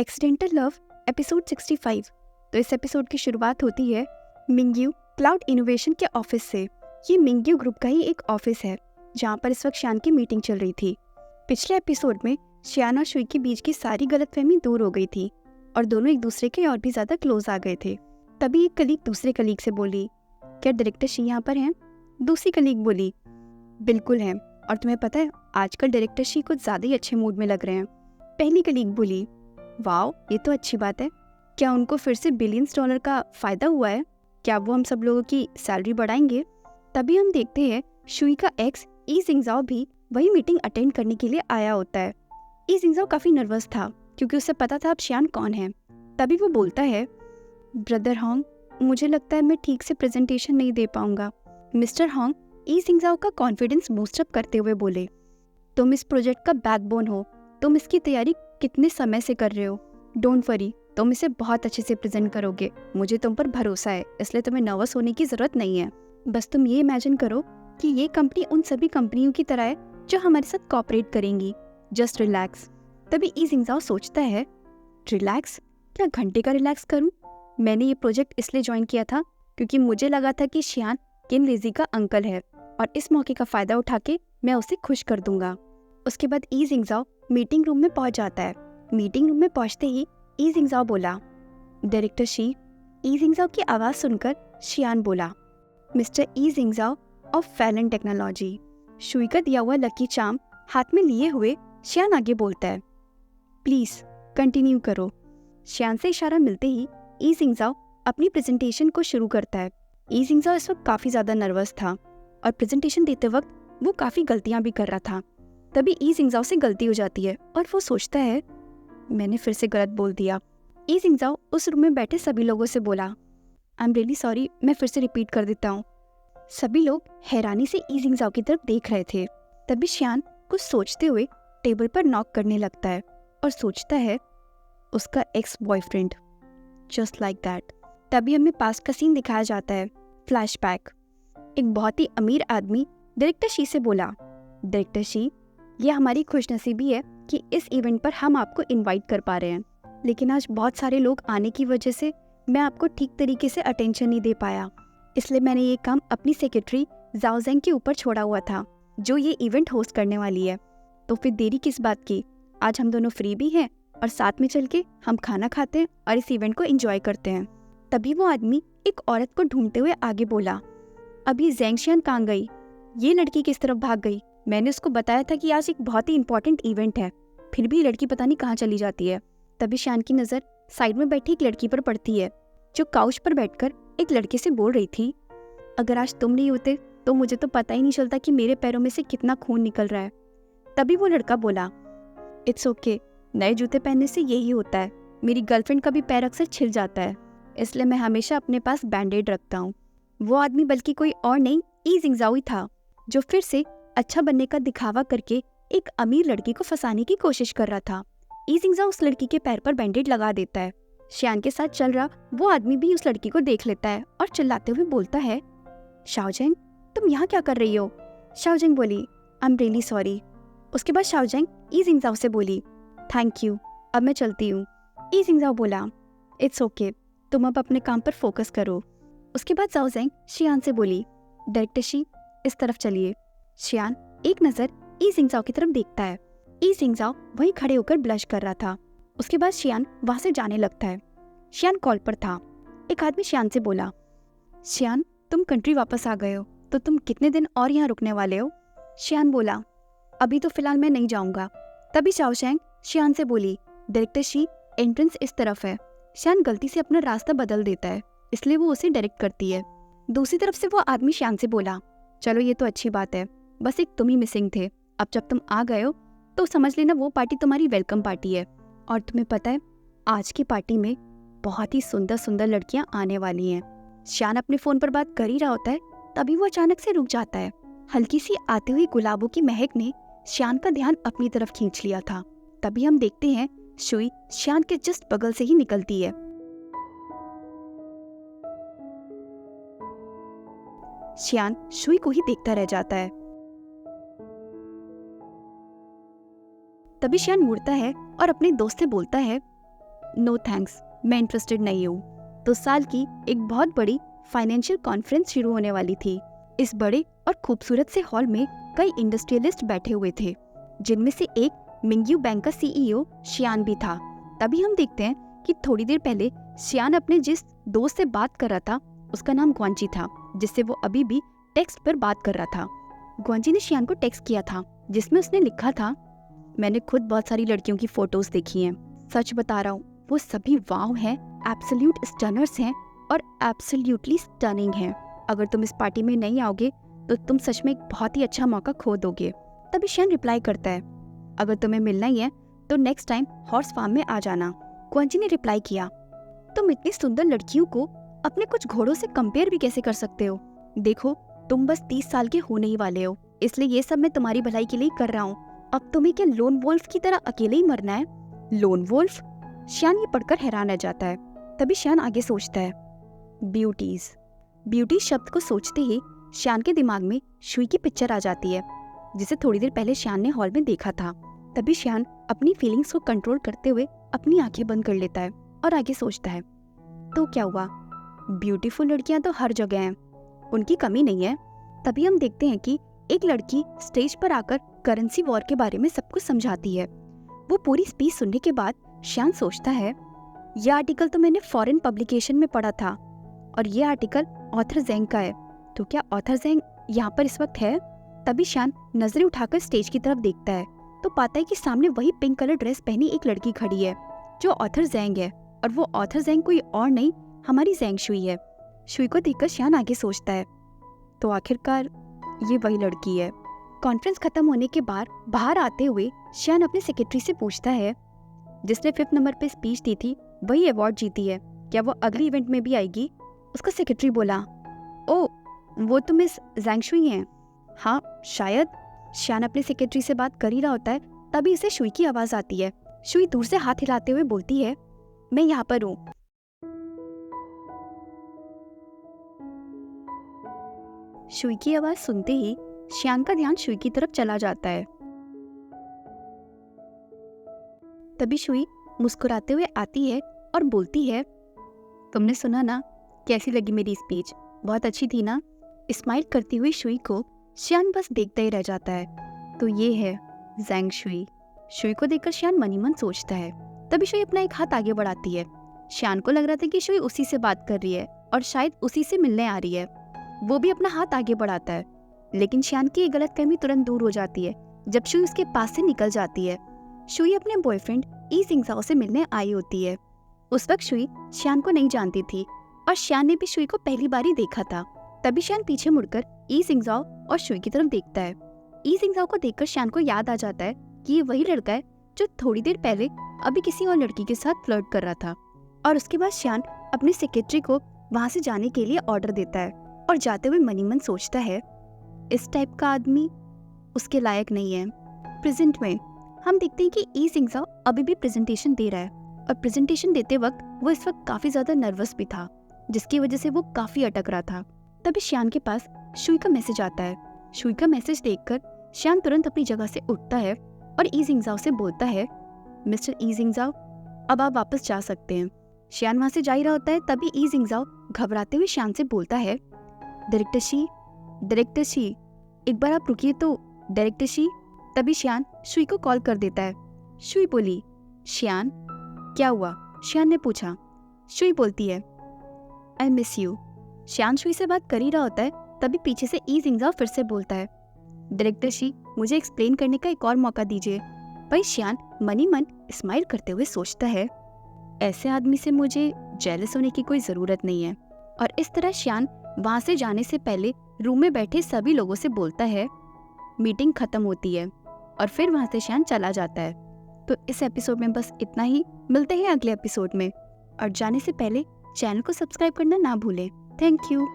Accidental love episode 65। तो इस episode की शुरुआत होती है मिंग्यू क्लाउड इनोवेशन के ऑफिस से। ये मिंग्यू ग्रुप का ही एक ऑफिस है जहाँ पर इस वक्त श्यान की मीटिंग चल रही थी। पिछले एपिसोड में श्यान और शुई के बीच की सारी गलतफहमी दूर हो गई थी और दोनों एक दूसरे के और भी ज्यादा क्लोज आ गए थे। तभी एक कलीग दूसरे कलीग से बोली, क्या डायरेक्टर शी यहाँ पर हैं? दूसरी कलीग बोली, बिल्कुल हैं, और तुम्हें पता है आजकल डायरेक्टर शी कुछ ज्यादा ही अच्छे मूड में लग रहे हैं। पहली कलीग बोली, वाओ, ये तो अच्छी बात है। क्या उनको फिर से बिलियंस डॉलर का फायदा हुआ है? क्या वो हम सब लोगों की सैलरी बढ़ाएंगे? तभी हम देखते हैं शुई का एक्स ई जिंगजाओ भी वही मीटिंग अटेंड करने के लिए आया होता है। ई जिंगजाओ काफी नर्वस था क्योंकि उसे पता था अब श्यान कौन है। तभी वो बोलता है, ब्रदर होंग, मुझे लगता है मैं ठीक से प्रेजेंटेशन नहीं दे पाऊंगा। मिस्टर होंग ई जिंगजाओ का कॉन्फिडेंस बूस्टअप करते हुए बोले, तुम इस प्रोजेक्ट का बैकबोन हो, तुम इसकी तैयारी कितने समय से कर रहे हो। डोंट वरी, तुम इसे बहुत अच्छे से प्रेजेंट करोगे। मुझे तुम पर भरोसा है, इसलिए तुम्हें नर्वस होने की जरूरत नहीं है। बस तुम ये इमेजिन करो कि ये कंपनी उन सभी कंपनियों की तरह है जो हमारे साथ कोऑपरेट करेंगी। Just relax. तभी ई जिंगजाओ सोचता है, रिलैक्स? क्या घंटे का रिलैक्स करूं? मैंने ये प्रोजेक्ट इसलिए ज्वाइन किया था क्योंकि मुझे लगा था कि श्यान किन लेजी का अंकल है और इस मौके का फायदा उठा के मैं उसे खुश कर दूंगा। उसके बाद ई जिंगजाओ मीटिंग रूम में पहुंच जाता है। मीटिंग रूम में पहुंचते ही ई जिंगजाओ बोला, डायरेक्टर शी। ई जिंगजाओ की आवाज सुनकर शियान बोला, मिस्टर ई जिंगजाओ ऑफ फैलन टेक्नोलॉजी। शुई का दिया हुआ लकी चार्म हाथ में लिए हुए शियान आगे बोलता है, प्लीज कंटिन्यू करो। शियान से इशारा मिलते ही ई जिंगजाओ अपनी प्रेजेंटेशन को शुरू करता है। ई जिंगजाओ इस वक्त काफी ज्यादा नर्वस था और प्रेजेंटेशन देते वक्त वो काफी गलतियां भी कर रहा था। तभी ई जिंगजाओ से गलती हो जाती है और वो सोचता है, मैंने फिर से गलत बोल दिया। ई जिंगजाओ उस रूम में बैठे सभी लोगों से बोला, आई एम रियली सॉरी, मैं फिर से रिपीट कर देता हूँ। सभी लोग हैरानी से ई जिंगजाओ की तरफ देख रहे थे। तभी श्यान कुछ सोचते हुए टेबल पर नॉक करने लगता है और सोचता है, उसका ex boyfriend. Just like that. तभी हमें पास्ट का सीन दिखाया जाता है। फ्लैशबैक। एक बहुत ही अमीर आदमी डायरेक्टर शी से बोला, डायरेक्टर शी, ये हमारी खुशनसीबी है कि इस इवेंट पर हम आपको इनवाइट कर पा रहे हैं, लेकिन आज बहुत सारे लोग आने की वजह से मैं आपको ठीक तरीके से अटेंशन नहीं दे पाया। इसलिए मैंने ये काम अपनी सेक्रेटरी जाओ जेंग के ऊपर छोड़ा हुआ था, जो ये इवेंट होस्ट करने वाली है। तो फिर देरी किस बात की? आज हम दोनों फ्री भी हैं और साथ में चल के हम खाना खाते हैं और इस इवेंट को एंजॉय करते हैं। तभी वो आदमी एक औरत को ढूंढते हुए आगे बोला, अभी जेंग शियान कहाँ गई? ये लड़की किस तरफ भाग गई? मैंने उसको बताया था कि आज एक बहुत ही इंपॉर्टेंट इवेंट है, फिर भी लड़की पता नहीं कहाँ चली जाती है। तभी श्यान की नजर साइड में बैठी एक लड़की पर पड़ती है, जो काउच पर बैठकर एक लड़के से बोल रही थी, अगर आज तुम नहीं होते तो मुझे तो पता ही नहीं चलता कि मेरे पैरों में से कितना खून निकल रहा है। तभी वो लड़का बोला, इट्स ओके, नए जूते पहनने से यही होता है। मेरी गर्लफ्रेंड का भी पैर अक्सर छिल जाता है, इसलिए मैं हमेशा अपने पास बैंडेड रखता हूँ। वो आदमी बल्कि कोई और नहीं, ई जिंगजाओ ही था, जो फिर से अच्छा बनने का दिखावा करके एक अमीर लड़की को फंसाने की कोशिश कर रहा था। ई जिंगजाओ उस लड़की के पैर पर बैंडेड लगा देता है। श्यान के साथ चल रहा वो आदमी भी उस लड़की को देख लेता है और चिल्लाते हुए बोलता है, शाओजेंग, तुम यहाँ क्या कर रही हो? शाओजेंग बोली, आई एम रियली सॉरी। उसके बाद शाओजेंग ई जिंगजाओ से बोली, थैंक यू, अब मैं चलती हूँ। ई जिंगजाओ बोला, इट्स ओके, तुम अब अपने काम पर फोकस करो। उसके बाद शाओजेंग शियान से बोली, डायरेक्टर शी, इस तरफ चलिए। शियान एक नजर ई जिंगजाओ की तरफ देखता है। ई जिंगजाओ वहीं खड़े होकर ब्लश कर रहा था। उसके बाद शियान वहां से जाने लगता है। शियान कॉल पर था। एक आदमी शियान से बोला, शियान, तुम कंट्री वापस आ गए हो, तो तुम कितने दिन और यहाँ रुकने वाले हो? शियान बोला, अभी तो फिलहाल मैं नहीं जाऊंगा। तभी शाओशेंग शियान से बोली, डायरेक्टर शी, एंट्रेंस इस तरफ है। शियान गलती से अपना रास्ता बदल देता है, इसलिए वो उसे डायरेक्ट करती है। दूसरी तरफ से वो आदमी शियान से बोला, चलो ये तो अच्छी बात है, बस एक तुम ही मिसिंग थे। अब जब तुम आ गए हो तो समझ लेना वो पार्टी तुम्हारी वेलकम पार्टी है। और तुम्हें पता है आज की पार्टी में बहुत ही सुंदर सुंदर लड़कियां आने वाली हैं। श्यान अपने फोन पर बात कर ही रहा होता है, तभी वो अचानक से रुक जाता है। हल्की सी आती हुई गुलाबों की महक ने श्यान का ध्यान अपनी तरफ खींच लिया था। तभी हम देखते हैं शुई श्यान के जस्ट बगल से ही निकलती है। श्यान शुई को ही देखता रह जाता है। तभी श्यान मुड़ता है और अपने दोस्त से बोलता है, नो थैंक्स, मैं इंटरेस्टेड नहीं हूँ। तो साल की एक बहुत बड़ी फाइनेंशियल कॉन्फ्रेंस शुरू होने वाली थी। इस बड़े और खूबसूरत से हॉल में कई इंडस्ट्रियलिस्ट बैठे हुए थे, जिनमें से एक मिंग्यू बैंक का सीईओ शियान भी था। तभी हम देखते हैं कि थोड़ी देर पहले शियान अपने जिस दोस्त से बात कर रहा था उसका नाम ग्वांची था, जिससे वो अभी भी टेक्स्ट पर बात कर रहा था। ग्वांची ने शियान को टेक्स्ट किया था जिसमें उसने लिखा था, मैंने खुद बहुत सारी लड़कियों की फोटोज देखी हैं, सच बता रहा हूँ वो सभी वाव हैं, एब्सोल्यूट स्टनर्स हैं और एब्सोल्यूटली स्टनिंग हैं। अगर तुम इस पार्टी में नहीं आओगे तो तुम सच में एक बहुत ही अच्छा मौका खो दोगे। तभी शियान रिप्लाई करता है, अगर तुम्हें मिलना ही है तो नेक्स्ट टाइम हॉर्स फार्म में आ जाना। ग्वांची ने रिप्लाई किया, तुम इतनी सुंदर लड़कियों को अपने कुछ घोड़ों से कंपेयर भी कैसे कर सकते हो? देखो तुम बस 30 साल के होने ही वाले हो, इसलिए ये सब मैं तुम्हारी भलाई के लिए कर रहा हूँ। अब तुम्हें क्या लोन वोल्फ की तरह अकेले ही मरना है? Loan Wolff? शियान ये पढ़कर हैरान रह जाता है। तभी शियान आगे सोचता है, ब्यूटीज। ब्यूटी शब्द को सोचते ही शियान के दिमाग में शुई की पिक्चर आ जाती है, जिसे थोड़ी देर पहले शियान ने हॉल में देखा था। तभी शियान अपनी फीलिंग्स को कंट्रोल करते हुए अपनी आंखें बंद कर लेता है और आगे सोचता है, तो क्या हुआ, ब्यूटीफुल लड़कियां तो हर जगह हैं, उनकी कमी नहीं है। तभी हम देखते हैं कि एक लड़की स्टेज पर आकर करेंसी वॉर के बारे में सबको समझाती है। वो पूरी स्पीच सुनने के बाद शियान सोचता है, यह आर्टिकल तो मैंने फॉरेन पब्लिकेशन में पढ़ा था और ये आर्टिकल ऑथर जेंग का है, तो क्या ऑथर जेंग यहाँ पर इस वक्त है? तभी शियान नजरें उठाकर स्टेज की तरफ देखता है तो पाता है कि सामने वही पिंक कलर ड्रेस पहनी एक लड़की खड़ी है जो ऑथर जेंग है, और वो ऑथर जेंग कोई और नहीं, हमारी जेंग शुई है। शुई को देखकर शियान आगे सोचता है, तो आखिरकार ये वही लड़की है। कॉन्फ्रेंस खत्म होने के बाद बाहर आते हुए शियान अपने सेक्रेटरी से पूछता है, जिसने 5th नंबर पे स्पीच दी थी वही अवार्ड जीती है, क्या वो अगली इवेंट में भी आएगी? उसका सेक्रेटरी बोला, ओ वो तो मिस जेंग शुई हैं। हाँ शायद। शियान अपने सेक्रेटरी से बात कर ही रहा होता है, तभी इसे शुई की आवाज आती है। शुई दूर से हाथ हिलाते हुए बोलती है, मैं यहाँ पर हूँ। शुई की आवाज सुनते ही शियान का ध्यान शुई की तरफ चला जाता है। तभी शुई मुस्कुराते हुए आती है और बोलती है, तुमने सुना ना, कैसी लगी मेरी स्पीच? बहुत अच्छी थी ना? स्माइल करती हुई शुई को शियान बस देखता ही रह जाता है। तो ये है जेंग शुई। शुई को देखकर शियान मन ही मन सोचता है। तभी शुई अपना एक हाथ आगे बढ़ाती है। शियान को लग रहा था कि शुई उसी से बात कर रही है और शायद उसी से मिलने आ रही है। वो भी अपना हाथ आगे बढ़ाता है, लेकिन शियान की ये गलतफहमी तुरंत दूर हो जाती है जब शुई उसके पास से निकल जाती है। शुई अपने बॉयफ्रेंड ई जिंगजाओ से मिलने आई होती है। उस वक्त शुई शियान को नहीं जानती थी और शियान ने भी शुई को पहली बार ही देखा था। तभी शियान पीछे मुड़कर ई जिंगजाओ और शुई की तरफ देखता है। ई जिंगजाओ को देखकर शियान को याद आ जाता है कि ये वही लड़का है जो थोड़ी देर पहले अभी किसी और लड़की के साथ फ्लर्ट कर रहा था। और उसके बाद शियान अपने सेक्रेटरी को वहां से जाने के लिए ऑर्डर देता है और जाते हुए मन ही मन सोचता है, इस टाइप का आदमी उसके लायक नहीं है। प्रेजेंट में हम देखते हैं कि ई जिंगजाओ अभी भी प्रेजेंटेशन दे रहा है और प्रेजेंटेशन देते वक्त वो इस वक्त काफी ज्यादा नर्वस भी था, जिसकी वजह से वो काफी अटक रहा था। तभी शियान के पास शुई का मैसेज आता है। शुई का मैसेज देखकर शियान तुरंत अपनी जगह से उठता है और ई जिंगजाओ से बोलता है, मिस्टर ई जिंगजाओ, अब आप वापस जा सकते हैं। शियान वहां से जा ही रहा होता है, तभी ई जिंगजाओ घबराते हुए शियान से बोलता है, डायरेक्टर शी, एक बार आप रुकिए तो डायरेक्टर शी। तभी शियान शुई को कॉल कर देता है। शुई बोली, शियान क्या हुआ? शियान ने पूछा। शुई बोलती है, आई मिस यू। शियान शुई से बात कर ही रहा होता है, तभी पीछे से ई जिंगजाओ फिर से बोलता है, डायरेक्टर शी, मुझे एक्सप्लेन करने का एक और मौका दीजिए। भाई शियान मन ही मन स्माइल करते हुए सोचता है, ऐसे आदमी से मुझे जेलस होने की कोई जरूरत नहीं है। और इस तरह शियान वहां से जाने से पहले रूम में बैठे सभी लोगों से बोलता है। मीटिंग खत्म होती है और फिर वहां से शियान चला जाता है। तो इस एपिसोड में बस इतना ही। मिलते हैं अगले एपिसोड में, और जाने से पहले चैनल को सब्सक्राइब करना ना भूलें। Thank you.